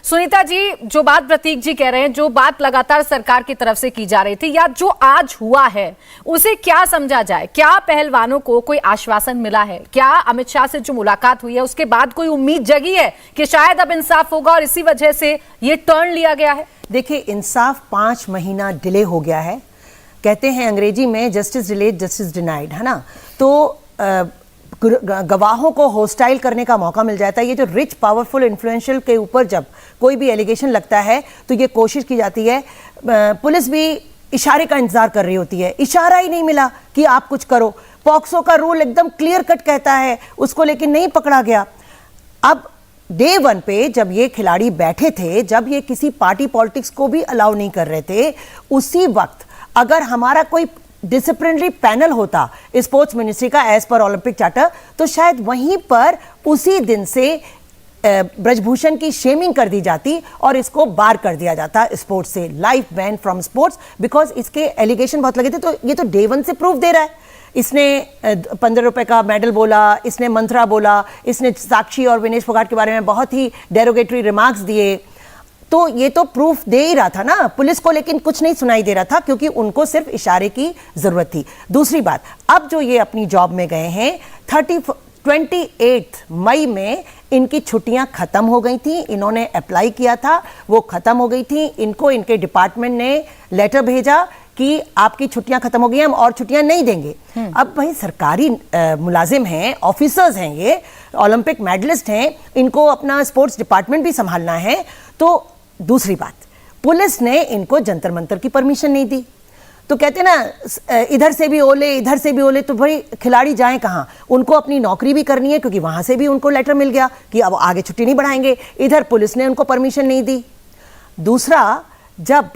सुनीता जी, जो बात प्रतीक जी कह रहे हैं, जो बात लगातार सरकार की तरफ से की जा रही थी या जो आज हुआ है, उसे क्या समझा जाए? क्या पहलवानों को कोई आश्वासन मिला है? क्या अमित शाह से जो मुलाकात हुई है उसके बाद कोई उम्मीद जगी है कि शायद अब इंसाफ होगा और इसी वजह से ये टर्न लिया गया है? देखिए, इंसाफ 5 महीना डिले हो गया है। कहते हैं अंग्रेजी में जस्टिस डिलेड जस्टिस डिनाइड, है ना। तो गवाहों को होस्टाइल करने का मौका मिल जाता है। ये जो रिच पावरफुल इन्फ्लुएंशियल के ऊपर जब कोई भी एलिगेशन लगता है तो ये कोशिश की जाती है, पुलिस भी इशारे का इंतजार कर रही होती है। इशारा ही नहीं मिला कि आप कुछ करो। पॉक्सो का रूल एकदम क्लियर कट कहता है उसको, लेकिन नहीं पकड़ा गया। अब डे 1 पे जब ये खिलाड़ी बैठे थे, जब ये किसी पार्टी पॉलिटिक्स को भी अलाउ नहीं कर रहे थे, उसी वक्त अगर हमारा कोई डिसिप्लिनरी पैनल होता स्पोर्ट्स मिनिस्ट्री का एज पर ओलंपिक चार्टर, तो शायद वहीं पर उसी दिन से ब्रजभूषण की शेमिंग कर दी जाती और इसको बार कर दिया जाता स्पोर्ट्स से, life ban from sports, because इसके एलिगेशन बहुत लगे थे। तो ये तो डे 1 से प्रूफ दे रहा है। इसने 15 रुपए का मेडल बोला, इसने मंत्रा बोला, इसने साक्षी और विनेश फोगाट के बारे में बहुत ही डेरोगेटरी रिमार्क्स दिए। तो ये तो प्रूफ दे ही रहा था ना पुलिस को, लेकिन कुछ नहीं सुनाई दे रहा था क्योंकि उनको सिर्फ इशारे की जरूरत थी। दूसरी बात, अब जो ये अपनी जॉब में गए हैं, 28 मई में इनकी छुट्टियां खत्म हो गई थी। इन्होंने अप्लाई किया था, वो खत्म हो गई थी। इनको इनके डिपार्टमेंट ने लेटर भेजा कि आपकी छुट्टियां खत्म हो गई, हम और छुट्टियां नहीं देंगे। अब भाई सरकारी मुलाजिम हैं, ऑफिसर्स हैं, ये ओलंपिक मेडलिस्ट हैं, इनको अपना स्पोर्ट्स डिपार्टमेंट भी संभालना है। तो दूसरी बात, पुलिस ने इनको जंतर मंतर की परमिशन नहीं दी। तो कहते ना इधर से भी ओले इधर से भी ओले, तो भाई खिलाड़ी जाएं कहाँ? उनको अपनी नौकरी भी करनी है क्योंकि वहां से भी उनको लेटर मिल गया कि अब आगे छुट्टी नहीं बढ़ाएंगे। इधर पुलिस ने उनको परमिशन नहीं दी। दूसरा, जब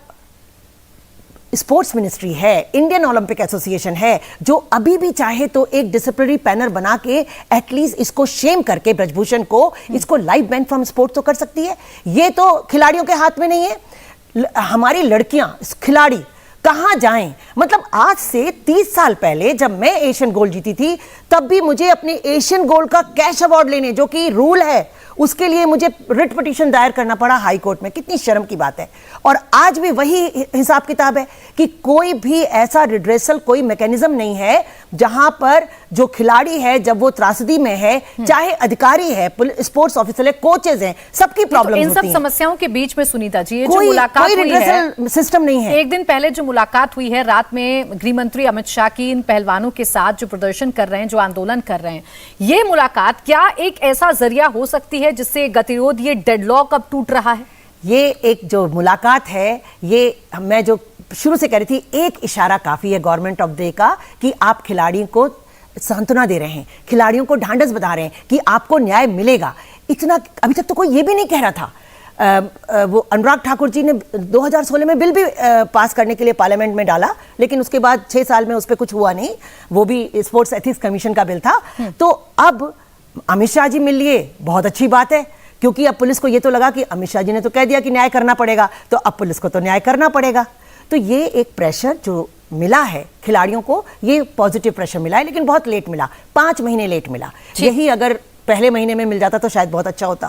स्पोर्ट्स मिनिस्ट्री है, इंडियन ओलंपिक एसोसिएशन है, जो अभी भी चाहे तो एक डिसिप्लिनरी पैनल बना के एटलीस्ट इसको शेम करके ब्रजभूषण को इसको लाइफ बैन फ्रॉम स्पोर्ट्स तो कर सकती है। ये तो खिलाड़ियों के हाथ में नहीं है। हमारी लड़कियां खिलाड़ी कहां जाएं? मतलब आज से 30 साल पहले जब मैं एशियन गोल्ड जीती थी, तब भी मुझे अपने एशियन गोल्ड का कैश अवार्ड लेने, जो कि रूल है, उसके लिए मुझे रिट पिटीशन दायर करना पड़ा हाई कोर्ट में। कितनी शर्म की बात है। और आज भी वही हिसाब किताब है कि कोई भी ऐसा रिड्रेसल कोई मैकेनिज्म नहीं है जहां पर जो खिलाड़ी है, जब वो त्रासदी में है, चाहे अधिकारी है, स्पोर्ट्स ऑफिसर है, कोचेज हैं, सबकी प्रॉब्लम इन सब समस्याओं के बीच में सुनीता जी, जो मुलाकात हुई है, सिस्टम नहीं है। एक दिन पहले जो मुलाकात हुई है रात में गृह मंत्री अमित शाह की इन पहलवानों के साथ जो प्रदर्शन कर रहे हैं, जो आंदोलन कर रहे हैं, ये मुलाकात क्या एक ऐसा जरिया हो सकती है जिससे गतिरोध, ये डेडलॉक अब टूट रहा है? ये एक जो मुलाकात है, ये मैं जो शुरू से कह रही थी, एक इशारा काफी है गवर्नमेंट ऑफ डे का कि आप खिलाड़ियों को सांत्वना दे रहे हैं, खिलाड़ियों को ढांढस बता रहे हैं कि आपको न्याय मिलेगा। इतना अभी तक तो कोई ये भी नहीं कह रहा था। वो अनुराग ठाकुर जी ने 2016 में बिल भी पास करने के लिए पार्लियामेंट में डाला, लेकिन उसके बाद 6 साल में उस पर कुछ हुआ नहीं। वो भी स्पोर्ट्स एथिक्स कमीशन का बिल था। तो अब अमित शाह जी मिल लिए, बहुत अच्छी बात है, क्योंकि अब पुलिस को ये तो लगा कि अमित शाह जी ने तो कह दिया कि न्याय करना पड़ेगा, तो अब पुलिस को तो न्याय करना पड़ेगा। तो ये एक प्रेशर जो मिला है खिलाड़ियों को, ये पॉजिटिव प्रेशर मिला है, लेकिन बहुत लेट मिला, 5 महीने लेट मिला। यही अगर पहले महीने में मिल जाता तो शायद बहुत अच्छा होता।